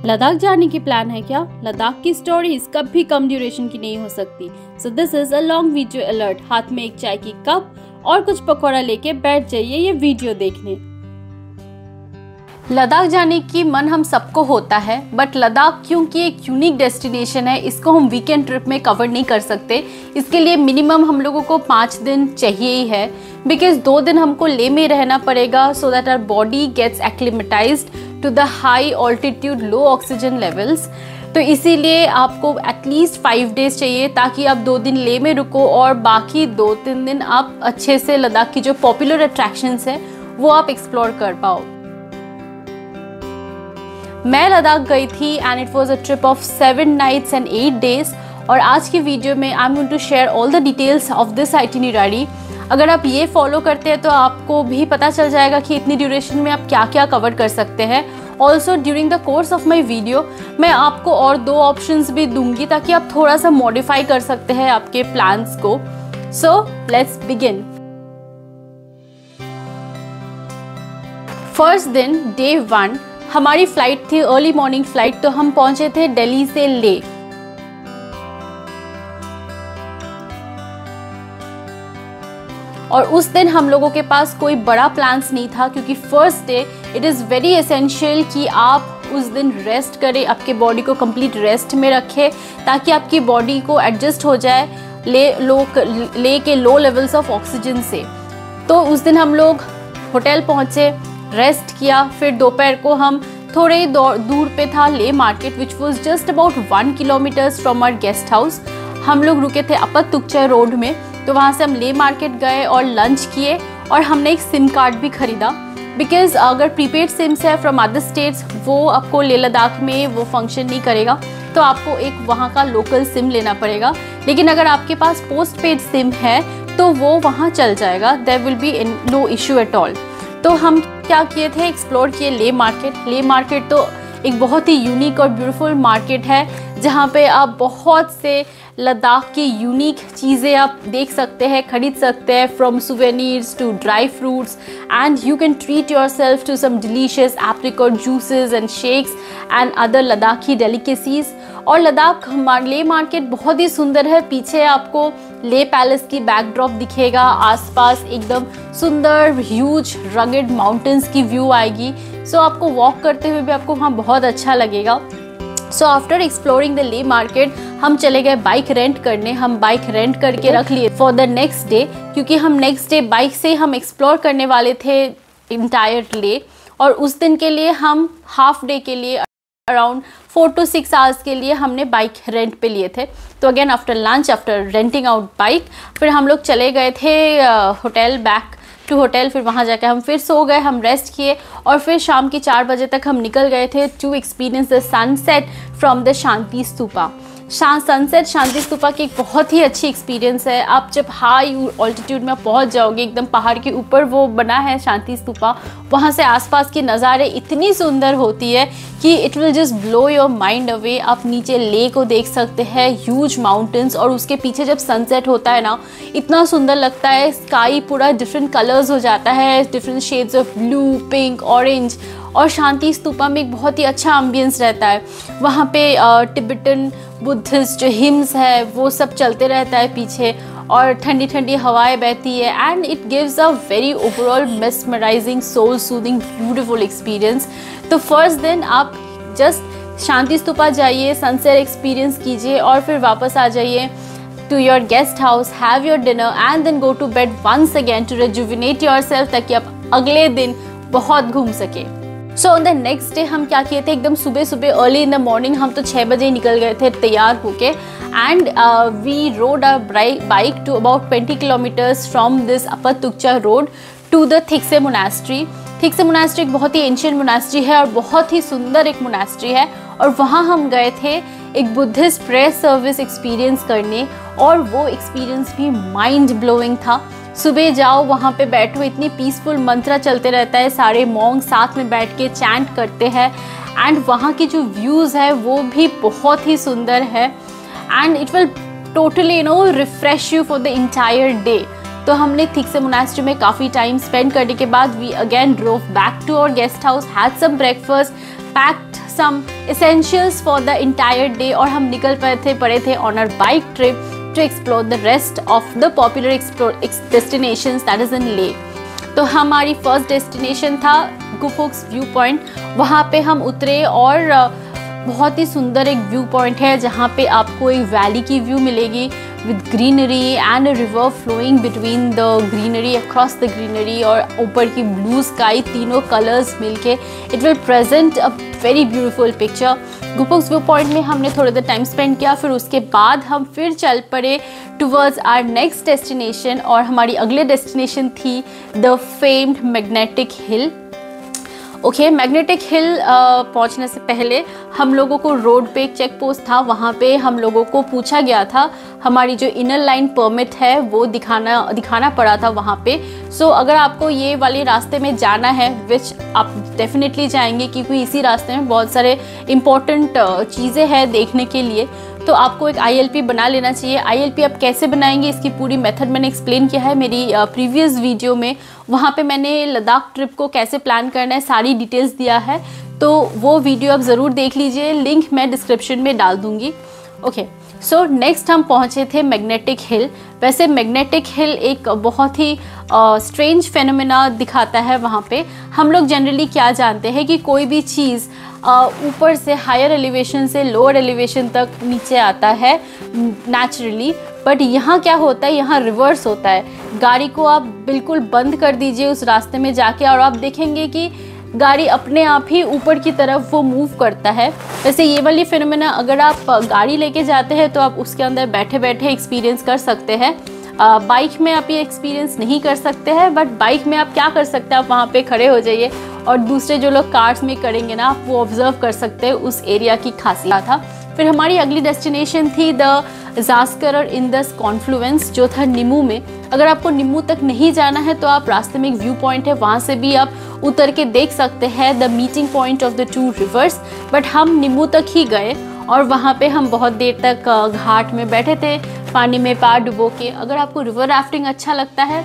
लद्दाख जाने की प्लान है क्या? लद्दाख की स्टोरीज कभी कम ड्यूरेशन की नहीं हो सकती। So this is a long video alert. हाथ में एक चाय की कप और कुछ पकौड़ा लेके बैठ जाइए ये वीडियो देखने। लद्दाख जाने की मन हम सबको होता है, बट लद्दाख क्योंकि एक यूनिक डेस्टिनेशन है, इसको हम वीकेंड ट्रिप में कवर नहीं कर सकते। इसके लिए मिनिमम हम लोगों को 5 दिन चाहिए ही है, बिकॉज 2 दिन हमको लेह में रहना पड़ेगा so that our body gets acclimatized to the high altitude low oxygen levels. तो इसीलिए आपको एटलीस्ट 5 डेज चाहिए ताकि आप 2 दिन लेह में रुको और बाकी 2-3 दिन आप अच्छे से लद्दाख की जो पॉपुलर अट्रैक्शंस है वो आप एक्सप्लोर कर पाओ। मैं लद्दाख गई थी and it was a trip of 7 nights and 8 days। और आज की वीडियो में I am going to share all the details of this itinerary. अगर आप ये फॉलो करते हैं तो आपको भी पता चल जाएगा कि इतनी ड्यूरेशन में आप क्या क्या कवर कर सकते हैं। Also during the course of my video मैं आपको और 2 ऑप्शंस भी दूंगी ताकि आप थोड़ा सा मॉडिफाई कर सकते हैं आपके प्लान्स को। So let's begin. फर्स्ट दिन डे 1 हमारी फ्लाइट थी अर्ली मॉर्निंग फ्लाइट, तो हम पहुंचे थे दिल्ली से लेह। और उस दिन हम लोगों के पास कोई बड़ा प्लान्स नहीं था क्योंकि first day it is very essential कि आप उस दिन रेस्ट करें, आपके बॉडी को कंप्लीट रेस्ट में रखें ताकि आपकी बॉडी को एडजस्ट हो जाए ले के लो लेवल्स ऑफ ऑक्सीजन से। तो उस दिन हम लोग होटल पहुंचे, रेस्ट किया, फिर दोपहर को हम थोड़े ही दूर पे था Leh market which was just about 1 kilometre from our guest house. हम लोग रुके थे अपत तुक्चा रोड में, तो वहाँ से हम लेह मार्केट गए और लंच किए और हमने एक सिम कार्ड भी खरीदा बिकॉज अगर प्रीपेड सिम्स है फ्रॉम अदर स्टेट्स वो आपको लेह लद्दाख में वो फंक्शन नहीं करेगा, तो आपको एक वहाँ का लोकल सिम लेना पड़ेगा। लेकिन अगर आपके पास पोस्ट पेड सिम है तो वो वहाँ चल जाएगा, there will be no issue at all. तो हम क्या किए थे, एक्सप्लोर किए लेह मार्केट। लेह मार्केट तो एक बहुत ही यूनिक और ब्यूटीफुल मार्केट है जहाँ पे आप बहुत से लद्दाख की यूनिक चीज़ें आप देख सकते हैं, खरीद सकते हैं, from souvenirs to dry fruits, and you can treat yourself to some delicious apricot juices and shakes and other Ladakhi delicacies. और लद्दाख लेह मार्केट बहुत ही सुंदर है। पीछे आपको लेह पैलेस की बैकड्रॉप दिखेगा, आसपास एकदम सुंदर ह्यूज रगेड माउंटेन्स की व्यू आएगी। सो आपको वॉक करते हुए भी आपको वहाँ बहुत अच्छा लगेगा। So after exploring the Leh market हम चले गए बाइक रेंट करने। हम बाइक रेंट करके रख लिए फॉर द नेक्स्ट डे क्योंकि हम नेक्स्ट डे बाइक से हम एक्सप्लोर करने वाले थे इंटायर लेह। और उस दिन के लिए हम हाफ डे के लिए अराउंड 4 to 6 आवर्स के लिए हमने बाइक रेंट पे लिए थे। तो again after lunch, after renting out bike, फिर हम लोग चले गए थे होटल, बैक टू होटल। फिर वहाँ जाकर हम फिर सो गए, हम रेस्ट किए और फिर शाम के 4 बजे तक हम निकल गए थे to experience the sunset from the Shanti Stupa. Sunset Shanti Stupa की एक बहुत ही अच्छी एक्सपीरियंस है। आप जब हाई ऑल्टीट्यूड में पहुंच जाओगे, एकदम पहाड़ के ऊपर वो बना है शांति स्तूपा, वहाँ से आसपास के नज़ारे इतनी सुंदर होती है कि it will just blow your mind away. आप नीचे लेक को देख सकते हैं, ह्यूज माउंटेन्स, और उसके पीछे जब सनसेट होता है ना इतना सुंदर लगता है। स्काई पूरा डिफरेंट कलर्स हो जाता है, different shades of blue, pink, orange. और शांति स्तूपा में एक बहुत ही अच्छा एम्बियंस रहता है। वहाँ पे टिबेटन बुद्धिस्ट जो हिम्स है वो सब चलते रहता है पीछे, और ठंडी ठंडी हवाएं बहती है, and it gives a very overall mesmerising soul soothing beautiful experience. तो फर्स्ट दिन आप जस्ट शांति स्तूपा जाइए, सनसेट एक्सपीरियंस कीजिए और फिर वापस आ जाइए to your guest house, have your dinner and then go to bed once again to rejuvenate yourself ताकि आप अगले दिन बहुत घूम सके। So on the next day हम क्या किए थे, एकदम सुबह सुबह अर्ली इन द मॉर्निंग हम तो 6 बजे निकल गए थे तैयार होके, and we rode our bike to about 20 kilometres from this Upat Tukcha road to the Thiksey monastery. Thiksey monastery एक बहुत ही एंशिएंट मोनास्ट्री है और बहुत ही सुंदर एक मोनास्ट्री है, और वहाँ हम गए थे एक बुद्धिस्ट प्रेयर सर्विस एक्सपीरियंस करने, और वो एक्सपीरियंस भी माइंड ब्लोइंग था। सुबह जाओ, वहाँ पे बैठो, इतनी पीसफुल मंत्रा चलते रहता है, सारे मॉन्ग साथ में बैठ के चैंट करते हैं, एंड वहाँ की जो व्यूज़ है वो भी बहुत ही सुंदर है, and it will totally refresh you for the entire day. तो हमने थिक्से मोनास्ट्री में काफ़ी टाइम स्पेंड करने के बाद we again drove back to our guest house, had some breakfast, packed some essentials for the entire day और हम निकल पड़े थे on our bike trip to explore the rest of the popular destinations that is in Leh. तो हमारी first destination था गुफोक्स view point. वहाँ पे हम उतरे और बहुत ही सुंदर एक व्यू पॉइंट है जहाँ पे आपको एक वैली की व्यू मिलेगी with greenery and a river flowing between the greenery, across the greenery, और ऊपर की blue sky, तीनों colors मिलके it will present a very beautiful picture। गुफोक्स व्यू पॉइंट में हमने थोड़ा देर टाइम स्पेंड किया, फिर उसके बाद हम फिर चल पड़े टुवर्ड्स आवर नेक्स्ट डेस्टिनेशन और हमारी अगले डेस्टिनेशन थी the famed magnetic hill. Okay, magnetic hill पहुंचने से पहले हम लोगों को रोड पे एक चेक पोस्ट था, वहाँ पे हम लोगों को पूछा गया था, हमारी जो इनर लाइन परमिट है वो दिखाना पड़ा था वहाँ पे। सो अगर आपको ये वाले रास्ते में जाना है, विच आप डेफिनेटली जाएंगे क्योंकि इसी रास्ते में बहुत सारे इम्पोर्टेंट चीज़ें हैं देखने के लिए, तो आपको एक ILP बना लेना चाहिए। ILP आप कैसे बनाएंगे इसकी पूरी मेथड मैंने एक्सप्लेन किया है मेरी प्रीवियस वीडियो में। वहाँ पे मैंने लद्दाख ट्रिप को कैसे प्लान करना है सारी डिटेल्स दिया है, तो वो वीडियो आप ज़रूर देख लीजिए, लिंक मैं डिस्क्रिप्शन में डाल दूँगी। ओके, सो नेक्स्ट हम पहुँचे थे मैग्नेटिक हिल। वैसे मैग्नेटिक हिल एक बहुत ही स्ट्रेंज फेनोमेना दिखाता है। वहाँ पे हम लोग जनरली क्या जानते हैं कि कोई भी चीज़ ऊपर से हायर एलिवेशन से लोअर एलिवेशन तक नीचे आता है नेचुरली, बट यहाँ क्या होता है, यहाँ रिवर्स होता है। गाड़ी को आप बिल्कुल बंद कर दीजिए उस रास्ते में जाके और आप देखेंगे कि गाड़ी अपने आप ही ऊपर की तरफ वो मूव करता है। वैसे ये वाली फिनोमेना अगर आप गाड़ी लेके जाते हैं तो आप उसके अंदर बैठे बैठे एक्सपीरियंस कर सकते हैं। बाइक में आप ये एक्सपीरियंस नहीं कर सकते हैं, बट बाइक में आप क्या कर सकते हैं, आप वहाँ पे खड़े हो जाइए और दूसरे जो लोग कार्स में करेंगे ना, आप वो ऑब्जर्व कर सकते हैं उस एरिया की खासियत था। फिर हमारी अगली डेस्टिनेशन थी द जास्कर और इंदस कॉन्फ्लुएंस, जो था निमू में। अगर आपको निमू तक नहीं जाना है तो आप रास्ते में एक व्यू पॉइंट है, वहाँ से भी आप उतर के देख सकते हैं the meeting point of the two reverse. But हम निमू तक ही गए और वहाँ पे हम बहुत देर तक घाट में बैठे थे, पानी में पैर डुबो के। अगर आपको रिवर राफ्टिंग अच्छा लगता है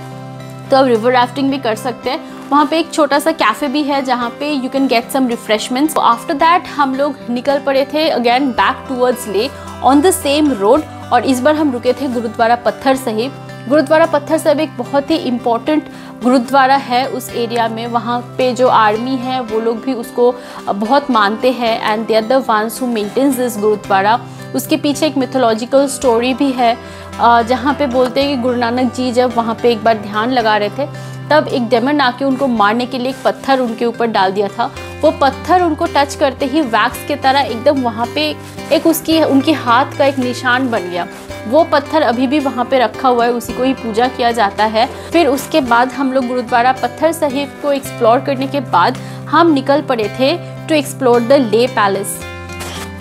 तो आप रिवर राफ्टिंग भी कर सकते हैं। वहाँ पे एक छोटा सा कैफ़े भी है जहाँ पे you can get some refreshments. After that हम लोग निकल पड़े थे again back towards Leh on the same road, और इस बार हम रुके थे गुरुद्वारा पत्थर साहिब। गुरुद्वारा पत्थर साहिब एक बहुत ही इम्पॉर्टेंट गुरुद्वारा है उस एरिया में। वहाँ पे जो आर्मी है वो लोग भी उसको बहुत मानते हैं and they are the ones who maintains this gurudwara. उसके पीछे एक मिथोलॉजिकल स्टोरी भी है जहाँ पे बोलते हैं कि गुरु नानक जी जब वहाँ पे एक बार ध्यान लगा रहे थे तब एक डेमन आके उनको मारने के लिए एक पत्थर उनके ऊपर डाल दिया था। वो पत्थर उनको टच करते ही वैक्स की तरह एकदम वहाँ पे एक उनके हाथ का एक निशान बन गया। वो पत्थर अभी भी वहाँ पे रखा हुआ है, उसी को ही पूजा किया जाता है। फिर उसके बाद हम लोग गुरुद्वारा पत्थर साहिब को एक्सप्लोर करने के बाद हम निकल पड़े थे टू एक्सप्लोर द ले पैलेस।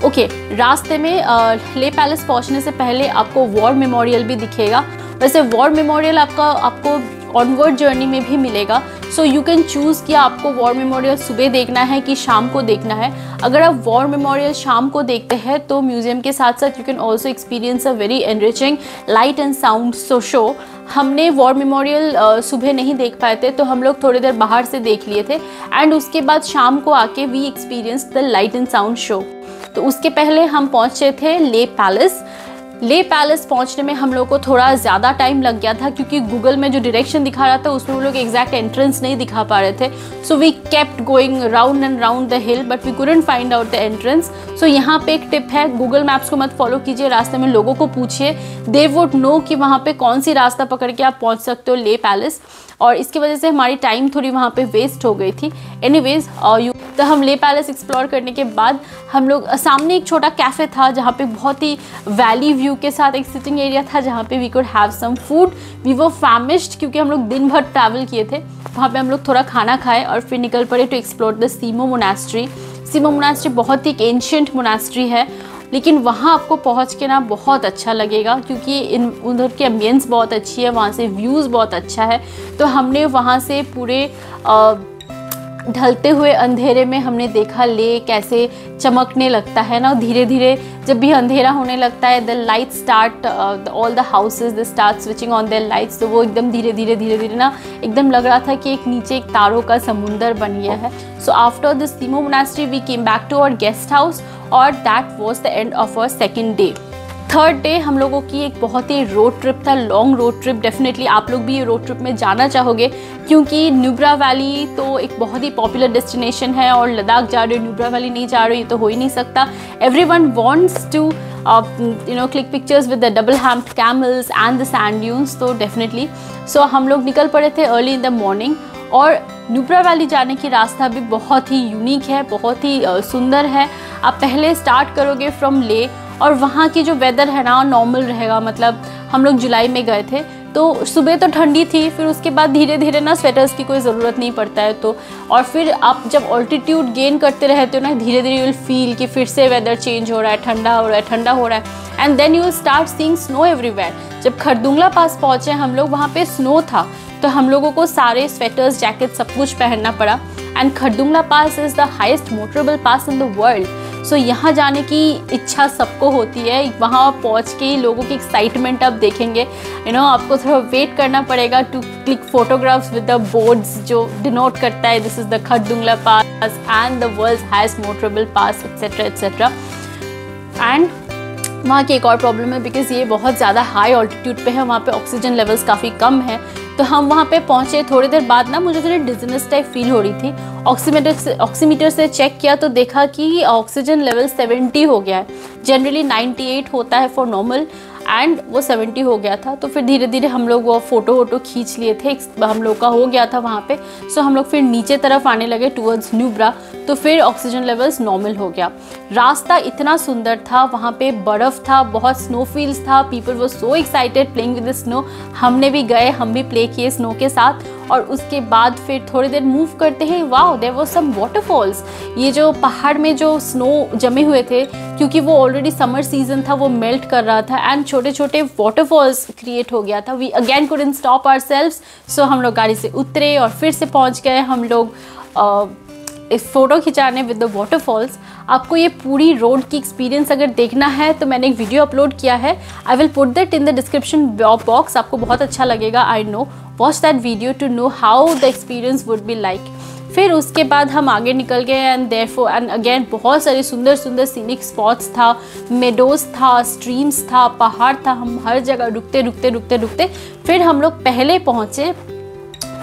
ओके, रास्ते में ले पैलेस पहुँचने से पहले आपको वॉर मेमोरियल भी दिखेगा। वैसे वॉर मेमोरियल आपको ऑनवर्ड जर्नी में भी मिलेगा, सो यू कैन चूज़ कि आपको वॉर मेमोरियल सुबह देखना है कि शाम को देखना है। अगर आप वॉर मेमोरियल शाम को देखते हैं तो म्यूजियम के साथ साथ you can also experience a very enriching light and sound show. हमने वॉर मेमोरियल सुबह नहीं देख पाए थे तो हम लोग थोड़ी देर बाहर से देख लिए थे एंड उसके बाद शाम को आके we experience the light and sound show. तो उसके पहले हम पहुँचे थे ले पैलेस। ले पैलेस पहुंचने में हम लोग को थोड़ा ज़्यादा टाइम लग गया था क्योंकि गूगल में जो डायरेक्शन दिखा रहा था उसमें वो लोग एग्जैक्ट एंट्रेंस नहीं दिखा पा रहे थे। So we kept going round and round the hill but we couldn't find out the entrance. So यहाँ पे एक टिप है, गूगल मैप्स को मत फॉलो कीजिए, रास्ते में लोगों को पूछिए, दे वुड नो कि वहाँ पे कौन सी रास्ता पकड़ के आप पहुँच सकते हो ले पैलेस। और इसकी वजह से हमारी टाइम थोड़ी वहाँ पे वेस्ट हो गई थी। एनीवेज तो हम ले पैलेस एक्सप्लोर करने के बाद हम लोग सामने एक छोटा कैफ़े था जहाँ पे बहुत ही वैली व्यू के साथ एक सिटिंग एरिया था जहाँ पे we could have some food. We were famished क्योंकि हम लोग दिन भर ट्रैवल किए थे। वहाँ पे हम लोग थोड़ा खाना खाए और फिर निकल पड़े टू एक्सप्लोर द सीमो मोनास्ट्री। सीमो मोनास्ट्री बहुत ही एक एंशियंट मोनास्ट्री है, लेकिन वहाँ आपको पहुँच के ना बहुत अच्छा लगेगा क्योंकि उधर की एम्बियंस बहुत अच्छी है, वहाँ से व्यूज़ बहुत अच्छा है। तो हमने वहाँ से पूरे ढलते हुए अंधेरे में हमने देखा ले कैसे चमकने लगता है ना, धीरे धीरे जब भी अंधेरा होने लगता है the light start, all the houses they start switching on their lights, तो वो एकदम धीरे धीरे ना एकदम लग रहा था कि एक नीचे एक तारों का समुंदर बन गया है। सो आफ्टर दिस तीमो monastery we came back to our guest house और that was the end of our second day. Third day हम लोगों की एक बहुत ही रोड ट्रिप था, लॉन्ग रोड ट्रिप। डेफिनेटली आप लोग भी ये रोड ट्रिप में जाना चाहोगे क्योंकि नुब्रा वैली तो एक बहुत ही पॉपुलर डेस्टिनेशन है और लद्दाख जा रहे हो नुब्रा वैली नहीं जा रहे हो ये तो हो ही नहीं सकता। Everyone wants to click pictures with the double humped camels and the sand dunes, तो डेफिनेटली सो हम लोग निकल पड़े थे अर्ली इन द मॉर्निंग। और नुब्रा वैली जाने की रास्ता भी बहुत ही यूनिक है, बहुत ही सुंदर है। आप पहले स्टार्ट करोगे फ्रॉम ले और वहाँ की जो वेदर है ना नॉर्मल रहेगा, मतलब हम लोग जुलाई में गए थे तो सुबह तो ठंडी थी, फिर उसके बाद धीरे धीरे ना स्वेटर्स की कोई ज़रूरत नहीं पड़ता है। तो और फिर आप जब ऑल्टीट्यूड गेन करते रहते हो ना धीरे धीरे यू विल फील कि फिर से वेदर चेंज हो रहा है, ठंडा हो रहा है, ठंडा हो रहा है, and then you will start seeing snow everywhere. जब खरदुंगला पास पहुँचे हम लोग वहाँ पे स्नो था तो हम लोगों को सारे स्वेटर्स जैकेट सब कुछ पहनना पड़ा। And Khardungla pass is the highest motorable pass in the world. So यहाँ जाने की इच्छा सबको होती है, वहाँ पहुँच के ही लोगों की एक्साइटमेंट आप देखेंगे। आपको थोड़ा वेट करना पड़ेगा to click photographs with the boards जो डिनोट करता है this is the Khardungla pass and the world's highest motorable pass etcetera etcetera. And वहाँ की एक और प्रॉब्लम है बिकॉज ये बहुत ज़्यादा हाई ऑल्टीट्यूड पे है, वहाँ पे ऑक्सीजन लेवल्स काफ़ी कम है। तो हम वहाँ पे पहुँचे, थोड़ी देर बाद ना मुझे थोड़ी डिजीनेस टाइप फील हो रही थी। ऑक्सीमीटर से चेक किया तो देखा कि ऑक्सीजन लेवल 70 हो गया है। जनरली 98 होता है फॉर नॉर्मल एंड वो 70 हो गया था। तो फिर धीरे धीरे हम लोग वो फ़ोटो वोटो खींच लिए थे, हम लोग का हो गया था वहाँ पे। सो हम लोग फिर नीचे तरफ आने लगे टूवर्ड्स नुब्रा, तो फिर ऑक्सीजन लेवल्स नॉर्मल हो गया। रास्ता इतना सुंदर था, वहाँ पे बर्फ़ था, बहुत स्नो फील्स था, पीपल वो so excited playing with the snow. हमने भी गए, हम भी प्ले किए स्नो के साथ। और उसके बाद फिर थोड़ी देर मूव करते हैं, wow there was some waterfalls. ये जो पहाड़ में जो स्नो जमे हुए थे क्योंकि वो ऑलरेडी समर सीजन था वो मेल्ट कर रहा था एंड छोटे छोटे वाटरफॉल्स क्रिएट हो गया था। We again couldn't stop ourselves, so हम लोग गाड़ी से उतरे और फिर से पहुंच गए हम लोग इस फ़ोटो खिंचाने विद द वाटरफॉल्स। आपको ये पूरी रोड की एक्सपीरियंस अगर देखना है तो मैंने एक वीडियो अपलोड किया है, I will put that in the description box. आपको बहुत अच्छा लगेगा, I know. Watch that video to know how the experience would be like. फिर उसके बाद हम आगे निकल गए एंड देयरफॉर एंड अगेन बहुत सारे सुंदर सुंदर सीनिक स्पॉट्स था, मेडोज था, स्ट्रीम्स था, पहाड़ था। हम हर जगह रुकते रुकते रुकते रुकते फिर हम लोग पहले पहुँचे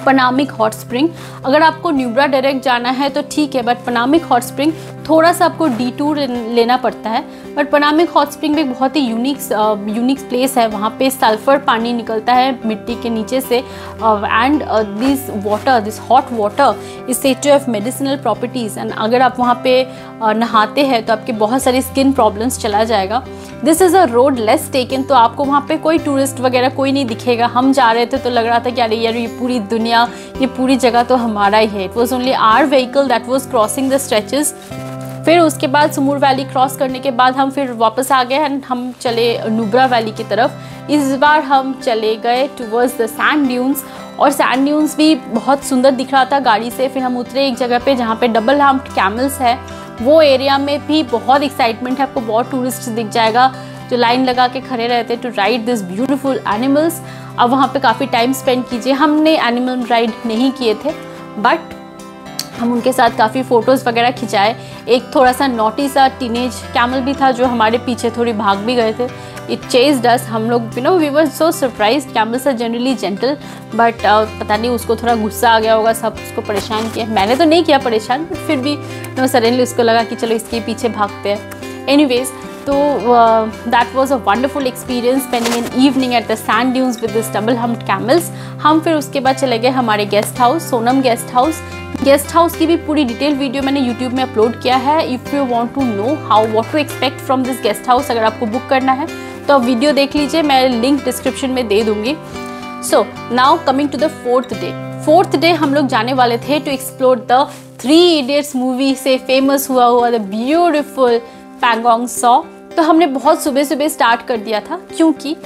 पनामिक हॉट स्प्रिंग। अगर आपको नुब्रा डायरेक्ट जाना है तो ठीक है, बट पनामिक हॉट स्प्रिंग थोड़ा सा आपको डिटूर लेना पड़ता है। बट पनामिक हॉट स्प्रिंग भी एक बहुत ही यूनिक प्लेस है। वहाँ पे सल्फर पानी निकलता है मिट्टी के नीचे से and this hot water is said to have medicinal properties. And अगर आप वहाँ पे नहाते हैं तो आपके बहुत सारी स्किन प्रॉब्लम्स चला जाएगा। This is a road less taken, तो आपको वहाँ पे कोई टूरिस्ट वगैरह कोई नहीं दिखेगा। हम जा रहे थे तो लग रहा था कि अरे यार ये पूरी दुनिया, ये पूरी जगह तो हमारा ही है। It was only our vehicle that was crossing the stretches. फिर उसके बाद सुमूर वैली क्रॉस करने के बाद हम फिर वापस आ गए एंड हम चले नुब्रा वैली की तरफ। इस बार हम चले गए टूवर्ड्स द सैंड ड्यून्स और सैंड ड्यून्स भी बहुत सुंदर दिख रहा था गाड़ी से। फिर हम उतरे एक जगह पे जहाँ पे डबल हम्प्ड कैमल्स है, वो एरिया में भी बहुत एक्साइटमेंट है। आपको बहुत टूरिस्ट दिख जाएगा जो लाइन लगा के खड़े रहते to ride this beautiful animals. अब वहाँ पे काफ़ी टाइम स्पेंड कीजिए। हमने एनिमल राइड नहीं किए थे बट हम उनके साथ काफ़ी फ़ोटोज़ वगैरह खिंचाए। एक थोड़ा सा नॉटी सा टीनेज कैमल भी था जो हमारे पीछे थोड़ी भाग भी गए थे। It chased us. हम लोग we were so surprised. Camels are generally gentle but पता नहीं उसको थोड़ा गुस्सा आ गया होगा, सब उसको परेशान किया। मैंने तो नहीं किया परेशान बट फिर भी सडनली उसको लगा कि चलो इसके पीछे भागते हैं। एनीवेज, तो that was a wonderful experience spending an evening at the sand dunes with this double humped camels. हम फिर उसके बाद चले गए हमारे guest house, Sonam guest house. Guest house की भी पूरी डिटेल वीडियो मैंने यूट्यूब में अपलोड किया है। If you want to know how what to expect from this guest house, अगर आपको बुक करना है तो आप वीडियो देख लीजिए, मैं लिंक डिस्क्रिप्शन में दे दूँगी। So now coming to the fourth day हम लोग जाने वाले थे to explore the 3 idiots movie से फेमस हुआ द ब्यूटिफुल पैंगोंग सॉ। तो हमने बहुत सुबह सुबह स्टार्ट कर दिया था क्योंकि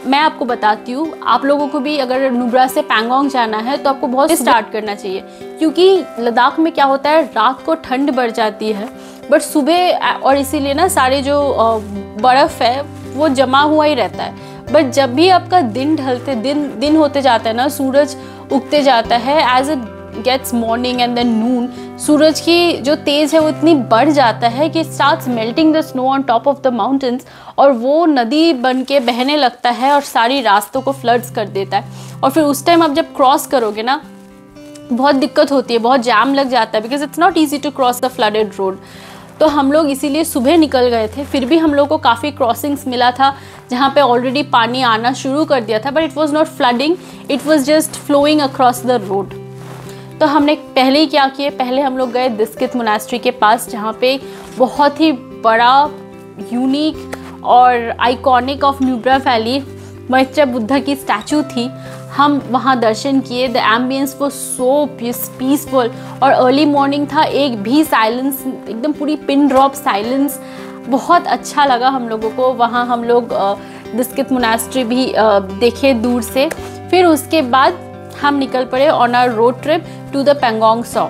मैं आपको बताती हूँ, आप लोगों को भी अगर नुब्रा से पैंगोंग जाना है तो आपको बहुत स्टार्ट करना चाहिए, क्योंकि लद्दाख में क्या होता है, रात को ठंड बढ़ जाती है बट सुबह, और इसीलिए ना सारे जो बर्फ़ है वो जमा हुआ ही रहता है। बट जब भी आपका दिन ढलते दिन होते जाता है ना, सूरज उगते जाता है, as it gets morning and then noon, सूरज की जो तेज़ है वो इतनी बढ़ जाता है कि starts melting the snow on top of the mountains, और वो नदी बन के बहने लगता है और सारी रास्तों को फ्लड्स कर देता है। और फिर उस टाइम आप जब क्रॉस करोगे ना, बहुत दिक्कत होती है, बहुत जाम लग जाता है, because it's not easy to cross the flooded road. तो हम लोग इसीलिए सुबह निकल गए थे। फिर भी हम लोग को काफ़ी क्रॉसिंग्स मिला था जहाँ पे ऑलरेडी पानी आना शुरू कर दिया था, but it was not flooding, it was just flowing across the road. तो हमने पहले ही क्या किए, पहले हम लोग गए दिस्कित मोनास्ट्री के पास, जहाँ पे बहुत ही बड़ा, यूनिक और iconic of Nubra valley Maitreya Buddha की स्टैचू थी। हम वहाँ दर्शन किए। द एम्बियंस वो सो पीसफुल, और अर्ली मॉर्निंग था, एक भी साइलेंस, एकदम पूरी पिन ड्रॉप साइलेंस, बहुत अच्छा लगा हम लोगों को। वहाँ हम लोग दिस्कित मोनास्ट्री भी देखे दूर से। फिर उसके बाद हम निकल पड़े on our road trip to the Pangong Tso.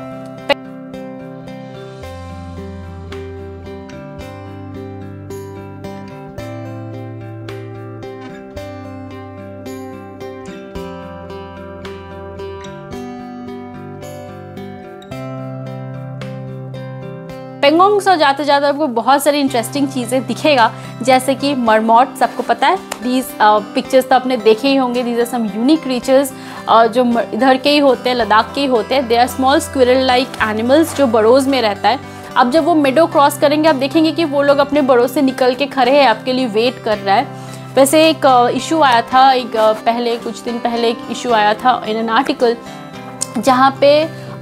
Pangong Tso जाते जाते आपको बहुत सारी इंटरेस्टिंग चीज़ें दिखेगा, जैसे कि मरमॉट, सबको पता है, दीज पिक्चर्स तो आपने देखे ही होंगे। These are some unique creatures जो इधर के ही होते हैं, लद्दाख के ही होते हैं। They are small squirrel like animals जो बरोज में रहता है। अब जब वो मेडो क्रॉस करेंगे, आप देखेंगे कि वो लोग अपने बड़ों से निकल के खड़े हैं, आपके लिए वेट कर रहा है। वैसे एक इशू आया था, कुछ दिन पहले एक इशू आया था इन एन आर्टिकल, जहाँ पे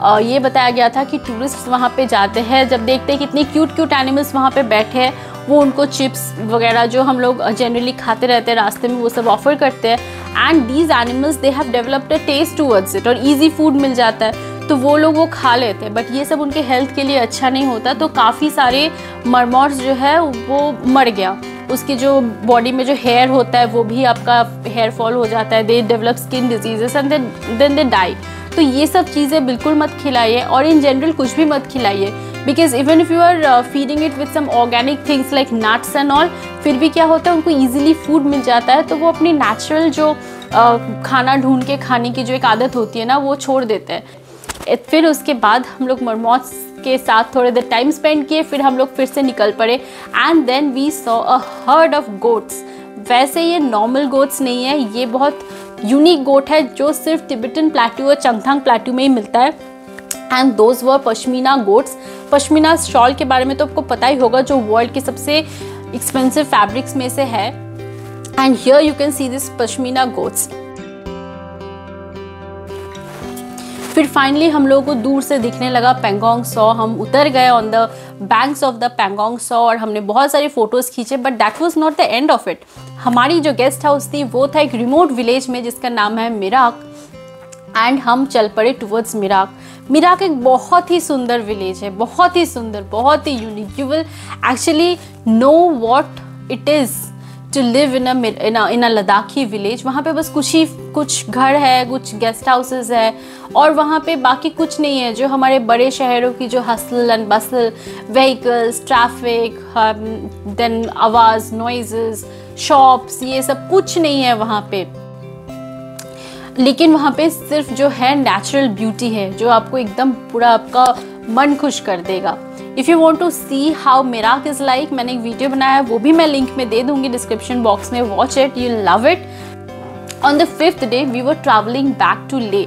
ये बताया गया था कि टूरिस्ट वहाँ पे जाते हैं, जब देखते हैं कि इतने क्यूट एनिमल्स वहाँ पे बैठे हैं, वो उनको चिप्स वगैरह जो हम लोग जनरली खाते रहते हैं रास्ते में, वो सब ऑफर करते हैं। And these animals they have developed a taste towards it, और ईजी फूड मिल जाता है तो वो लोग वो खा लेते हैं, बट ये सब उनके हेल्थ के लिए अच्छा नहीं होता। तो काफ़ी सारे मरमॉट्स जो है वो मर गया, उसकी जो बॉडी में जो हेयर होता है वो भी आपका हेयर फॉल हो जाता है, they develop skin diseases and then they die. तो ये सब चीज़ें बिल्कुल मत खिलाइए, और इन जनरल कुछ भी मत खिलाइए, because even if you are feeding it with some organic things like nuts and all, फिर भी क्या होता है, उनको ईजिली फूड मिल जाता है, तो वो अपनी नेचुरल जो खाना ढूंढ के खाने की जो एक आदत होती है ना, वो छोड़ देते हैं। फिर उसके बाद हम लोग मरमॉट्स के साथ थोड़े देर टाइम स्पेंड किए, फिर हम लोग फिर से निकल पड़े, and then we saw a herd of goats. वैसे ये नॉर्मल गोट्स नहीं है, ये बहुत यूनिक गोट है जो सिर्फ तिब्बतन प्लेट्यू और चंगथांग प्लेट्यू में ही मिलता है। And those were pashmina goats. Pashmina shawl के बारे में तो आपको पता ही होगा, जो वर्ल्ड के सबसे एक्सपेंसिव फैब्रिक्स में से है। And here you can see this pashmina goats. फिर फाइनली हम लोगों को दूर से दिखने लगा पैंगोंग सॉ। हम उतर गए on the banks of the Pangong saw, और हमने बहुत सारे फोटोज़ खींचे, but that was not the end of it. हमारी जो गेस्ट हाउस थी वो था एक रिमोट विलेज में जिसका नाम है मिराक, एंड हम चल पड़े टुवर्ड्स मिराक। मिराक एक बहुत ही सुंदर विलेज है, बहुत ही सुंदर, बहुत ही unique. You will actually know what it is to live in a Ladakhi village. वहाँ पे बस कुछ घर है, कुछ गेस्ट हाउसेस है, और वहाँ पे बाकी कुछ नहीं है। जो हमारे बड़े शहरों की जो hustle and bustle, vehicles, traffic, then आवाज़, नॉइजेस, शॉप्स, ये सब कुछ नहीं है वहाँ पे। लेकिन वहाँ पे सिर्फ जो है नेचुरल ब्यूटी है, जो आपको एकदम पूरा आपका मन खुश कर देगा। If you want to see how Merak is like, मैंने एक वीडियो बनाया है, वो भी मैं लिंक में दे दूँगी डिस्क्रिप्शन बॉक्स में। Watch it, you love it. On the 5th day we were travelling back to Leh.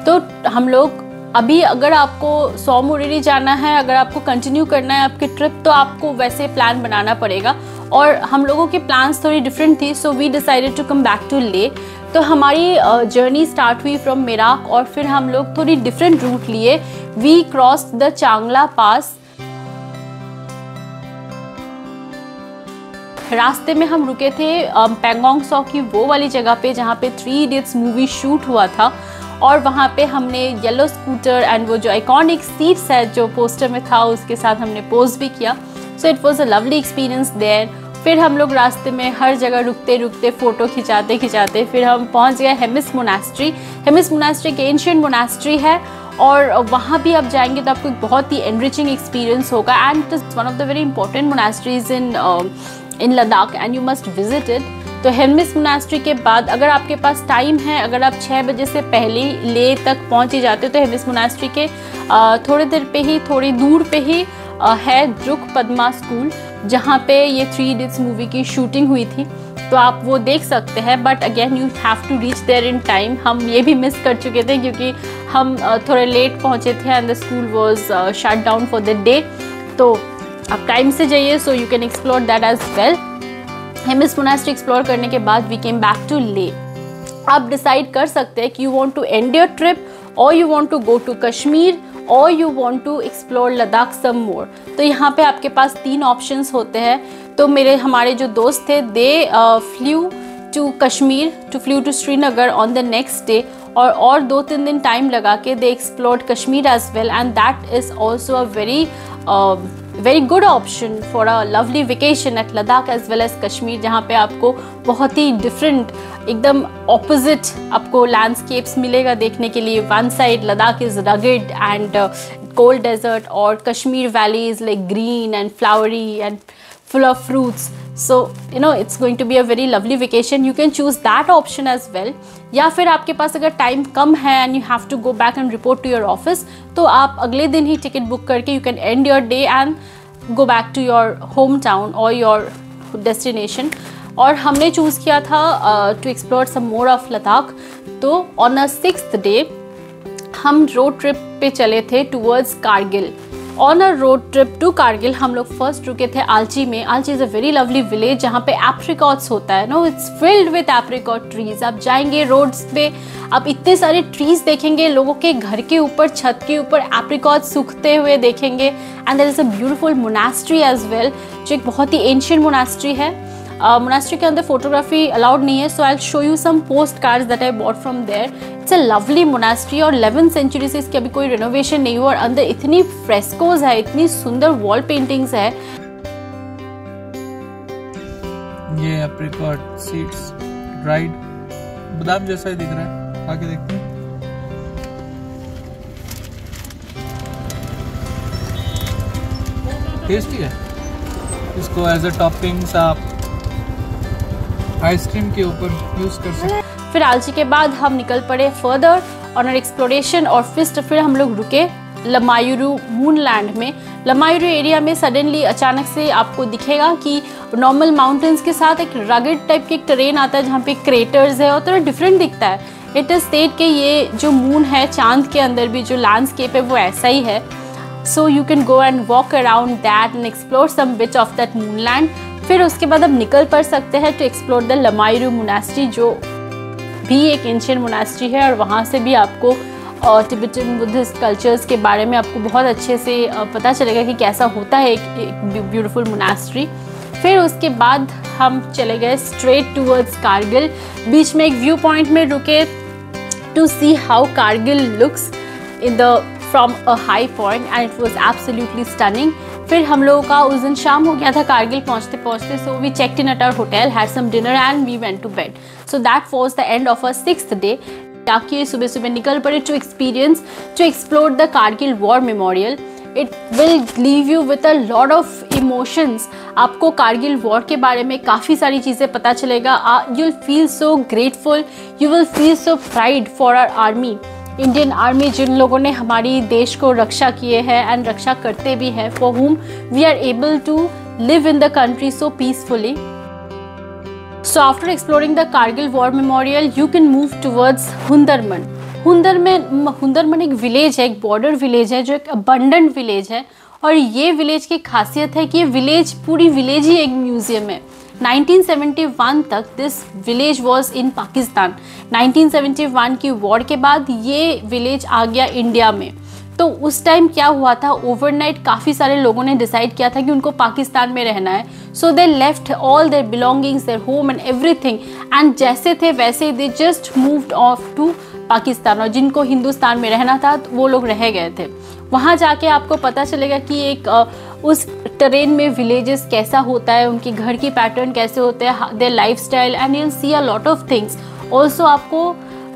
तो हम लोग अभी, अगर आपको सॉ मोरिरी जाना है, अगर आपको कंटिन्यू करना है आपकी ट्रिप, तो आपको वैसे प्लान बनाना पड़ेगा, और हम लोगों की प्लान्स थोड़ी डिफरेंट थी, so we decided to come back to Leh. तो हमारी जर्नी स्टार्ट हुई फ्रॉम मिराक, और फिर हम लोग थोड़ी डिफरेंट रूट लिए। We crossed the Changla pass. रास्ते में हम रुके थे पैंगोंग सॉ की वो वाली जगह पे जहाँ पे 3 Idiots मूवी शूट हुआ था, और वहाँ पे हमने येलो स्कूटर एंड वो जो आइकॉनिक सीट्स है जो पोस्टर में था उसके साथ हमने पोज भी किया। So it was a lovely experience there. फिर हम लोग रास्ते में हर जगह रुकते रुकते फ़ोटो खिंचाते खिंचाते फिर हम पहुंच गए हेमिस मोनास्ट्री। हेमिस मोनास्ट्री एक एंशिएंट मोनास्ट्री है और वहाँ भी आप जाएंगे तो आपको एक बहुत ही एनरिचिंग एक्सपीरियंस होगा and it is one of the very important monasteries in Ladakh and you must visit it. तो हेमिस मोनास्ट्री के बाद अगर आपके पास टाइम है, अगर आप 6 बजे से पहले ले तक पहुँच ही जाते हो तो हेमिस मोनास्ट्री के थोड़ी देर पे ही, थोड़ी दूर पे ही है द्रुक पद्मा स्कूल, जहाँ पे ये 3 इडियट्स मूवी की शूटिंग हुई थी, तो आप वो देख सकते हैं। But again you have to reach there in time. हम ये भी मिस कर चुके थे क्योंकि हम थोड़े लेट पहुँचे थे and the school was shut down for the day. तो आप टाइम से जाइए so you can explore that as well. Hemis monastery explore करने के बाद वी केम बैक टू ले। आप डिसाइड कर सकते हैं कि you want to end your trip और you want to go to Kashmir और you want to explore Ladakh some more. तो यहाँ पे आपके पास 3 ऑप्शंस होते हैं। तो हमारे जो दोस्त थे they flew to Kashmir, flew to Srinagar on the next day और 2-3 दिन टाइम लगा के they explored Kashmir as well and that is also a very good option for a lovely vacation at Ladakh as well as Kashmir, जहाँ पे आपको बहुत ही डिफरेंट, एकदम ऑपोजिट आपको लैंडस्केप्स मिलेगा देखने के लिए। One side Ladakh is rugged and cold desert और Kashmir valley is like green and flowery and full of fruits. So you know it's going to be a very lovely vacation. You can choose that option as well. या फिर आपके पास अगर time कम है and you have to go back and report to your office, तो आप अगले दिन ही ticket book करके you can end your day and go back to your hometown or your destination. और हमने चूज़ किया था to explore some more of Ladakh. तो on a 6th day हम रोड ट्रिप पे चले थे towards Kargil. On a road trip to Kargil हम लोग फर्स्ट रुके थे आलची में। Alchi is a very lovely village जहाँ पे एप्रिकॉट्स होता है, no it's filled with apricot trees. आप जाएंगे रोड्स पे, आप इतने सारे ट्रीज देखेंगे, लोगों के घर के ऊपर, छत के ऊपर एप्रिकॉट सूखते हुए देखेंगे and there is a beautiful monastery as well, जो एक बहुत ही एंशिएंट मोनास्ट्री है। मोनास्ट्री के अंदर फोटोग्राफी अलाउड नहीं है, so I will show you some postcards that I bought from there. It's a lovely monastery और 11th सेंचुरी से इसकी अभी कोई रिनोवेशन नहीं हुआ और अंदर इतनी फ्रेस्कोज है, इतनी सुंदर वॉल पेंटिंग्स है। ये एप्रिकॉट सीड्स ड्राइड बादाम जैसा ही दिख रहा है, आके देखते हैं। टेस्टी है, इसको एज अ टॉपिंग्स आप आइसक्रीम के ऊपर यूज कर सकते। फिर आलची के बाद हम निकल पड़े फर्दर ऑन आवर एक्सप्लोरेशन और फिर हम लोग रुके लमायुरू मूनलैंड में। लमायुरू एरिया में सडनली अचानक से आपको दिखेगा कि नॉर्मल माउंटेन्स के साथ एक रगेड टाइप के एक टेरेन आता है जहाँ पे क्रेटर्स है और थोड़ा डिफरेंट दिखता है। इट इज स्टेट कि ये जो मून है, चांद के अंदर भी जो लैंडस्केप है वो ऐसा ही है। So you can go and walk around that and explore some bit of that moonland. फिर उसके बाद आप निकल पड़ सकते हैं to explore the Lamayuru monastery, जो भी एक एंशिएंट मोनास्ट्री है और वहाँ से भी आपको टिबेटन बुद्धिस्ट कल्चर्स के बारे में आपको बहुत अच्छे से पता चलेगा कि कैसा होता है एक ब्यूटीफुल मोनास्ट्री। फिर उसके बाद हम चले गए स्ट्रेट टूवर्ड्स कारगिल। बीच में एक व्यू पॉइंट में रुके to see how Kargil looks in the from a high point and it was absolutely stunning. फिर हम लोगों का उस दिन शाम हो गया था कारगिल पहुँचते पहुँचते, so we checked in at our hotel, had some dinner and we went to bed. So that was the end of our 6th day. ताकि सुबह सुबह निकल पड़े to explore the Kargil war memorial. It will leave you with a lot of emotions. आपको Kargil war के बारे में काफ़ी सारी चीज़ें पता चलेगा। You will feel so grateful, you will feel so pride for our army, Indian army, जिन लोगों ने हमारी देश को रक्षा किए हैं एंड रक्षा करते भी हैं, for whom we are able to live in the country so peacefully. So after exploring the Kargil War Memorial, you can move towards Hundarman. हुंदरमन एक विलेज है, एक बॉर्डर विलेज है जो एक अबंडेंट विलेज है और ये विलेज की खासियत है कि ये विलेज, पूरी विलेज ही एक म्यूजियम है। 1971 तक this village was in Pakistan. 1971 की वॉर के बाद ये विलेज आ गया इंडिया में। तो उस टाइम क्या हुआ था, ओवरनाइट काफ़ी सारे लोगों ने डिसाइड किया था कि उनको पाकिस्तान में रहना है। So they left all their belongings, their home and everything, and जैसे थे वैसे they just moved off to Pakistan. और जिनको हिंदुस्तान में रहना था तो वो लोग रह गए थे। वहाँ जाके आपको पता चलेगा कि एक उस टेरेन में विलेजेस कैसा होता है, उनके घर की पैटर्न कैसे होते हैं, their lifestyle, and you will see a lot of things. Also आपको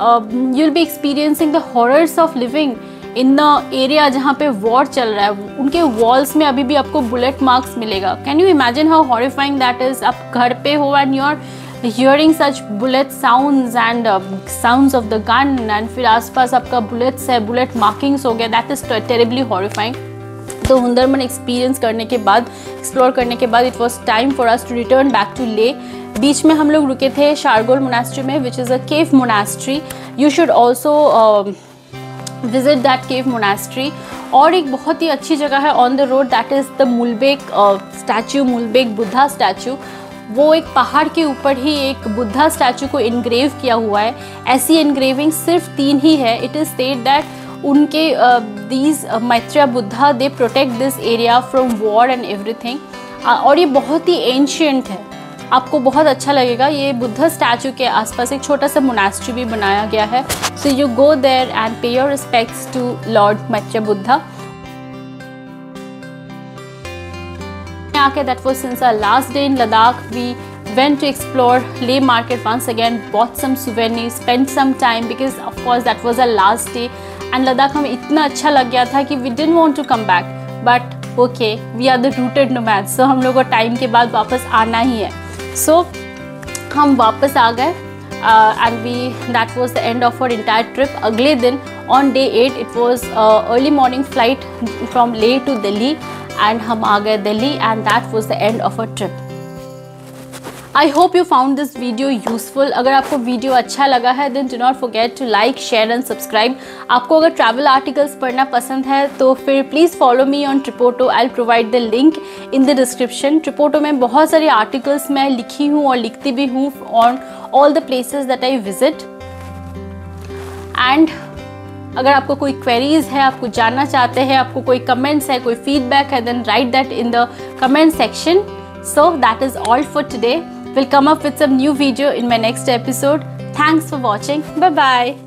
you will be experiencing the horrors of living in the area जहाँ पे वॉर चल रहा है। उनके वॉल्स में अभी भी आपको बुलेट मार्क्स मिलेगा। Can you imagine how horrifying that is. आप घर पे हो and you are hearing such bullet sounds and sounds of the gun, and फिर आसपास आपका बुलेट्स है, बुलेट मार्किंग्स हो गया। That is terribly horrifying. तो हुंदरमन एक्सपीरियंस करने के बाद, एक्सप्लोर करने के बाद, it was time for us to return back to Leh. बीच में हम लोग रुके थे शारगोल मोनास्ट्री में, which is a cave monastery. You should also visit that cave monastery. और एक बहुत ही अच्छी जगह है on the road, that is the Mulbekh statue, Mulbekh Buddha statue. वो एक पहाड़ के ऊपर ही एक बुद्धा स्टैचू को इनग्रेव किया हुआ है। ऐसी इनग्रेविंग सिर्फ 3 ही है। इट इज़ सेड दैट उनके these Maitreya Buddha they protect this area from war and everything. और ये बहुत ही एंशियंट है, आपको बहुत अच्छा लगेगा। ये बुद्धा स्टैचू के आसपास एक छोटा सा मोनास्ट्री भी बनाया गया है। So you go there and pay your respects to lord Maitreya Buddha. That was since our last day in Ladakh. We went to explore Leh market once again, bought some souvenirs, spent some time because of course that was our last day. And Ladakh हमें इतना अच्छा लग गया था कि we didn't want to come back. But okay, we are the rooted nomads. So हम लोग को टाइम के बाद वापस आना ही है। So हम वापस आ गए and that was the end of our entire trip. अगले दिन on day 8 it was early morning flight from Leh to Delhi. And हम आ गए Delhi and that was the end of our trip. I hope you found this video useful. अगर आपको video अच्छा लगा है then do not forget to like, share and subscribe. आपको अगर travel articles पढ़ना पसंद है तो फिर please follow me on Tripoto. I'll provide the link in the description. Tripoto में बहुत सारे articles मैं लिखी हूँ और लिखती भी हूँ on all the places that I visit. And अगर आपको कोई क्वेरीज है, आपको जानना चाहते हैं, आपको कोई कमेंट्स है, कोई फीडबैक है, then write that in the comment section. So that is all for today. Will come up with some new video in my next episode. Thanks for watching. Bye bye.